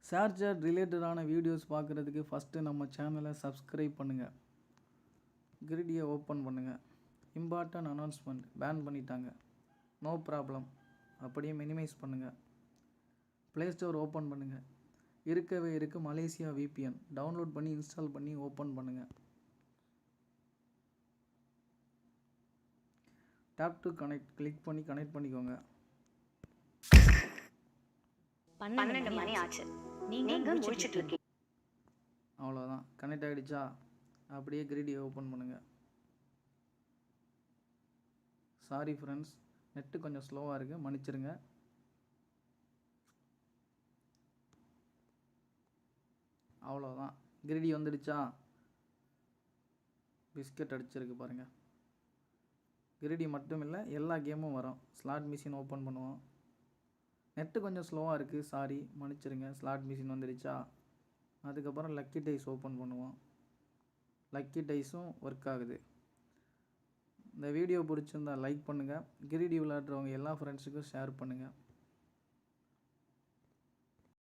Charger ரிலேட்டடான videos பார்க்குறதுக்கு first நம்ம சேனலை சப்ஸ்கிரைப் பண்ணுங்கள். கிரிடியை ஓப்பன் பண்ணுங்கள். இம்பார்ட்டன்ட் அனௌன்ஸ்மெண்ட் பேன் பண்ணிட்டாங்க. No problem. அப்படியே மினிமைஸ் பண்ணுங்கள். ப்ளே ஸ்டோர் ஓப்பன் பண்ணுங்கள். இருக்கவே இருக்குது மலேசியா VPN டவுன்லோட் பண்ணி இன்ஸ்டால் பண்ணி ஓப்பன் பண்ணுங்கள். டேப் டு கனெக்ட் கிளிக் பண்ணி கனெக்ட் பண்ணிக்கோங்க. 12 மணி ஆச்சு. நீங்க முழிச்சிட்டு இருக்கீங்க. அவ்வளோதான், கனெக்ட் ஆகிடுச்சா? அப்படியே கிரிடியை ஓப்பன் பண்ணுங்கள். சாரி ஃப்ரெண்ட்ஸ், நெட்டு கொஞ்சம் ஸ்லோவாக இருக்குது, மன்னிச்சிருங்க. அவ்வளோதான், கிரிடி வந்துடுச்சா? பிஸ்கட் அடிச்சிருக்கு பாருங்கள். கிரிடி மட்டும் இல்லை, எல்லா கேமும் வரும். ஸ்லாட் மிஷின் ஓப்பன் பண்ணுவோம். நெட்டு கொஞ்சம் ஸ்லோவாக இருக்குது, சாரி மன்னிச்சிருங்க. ஸ்லாட் மிஷின் வந்துடுச்சா? அதுக்கப்புறம் லக்கி டைஸ் ஓப்பன் பண்ணுவோம். லக்கி டைஸும் ஒர்க் ஆகுது. இந்த வீடியோ பிடிச்சிருந்தா லைக் பண்ணுங்கள். கிரிடி விளையாடுறவங்க எல்லா ஃப்ரெண்ட்ஸுக்கும் ஷேர் பண்ணுங்கள்.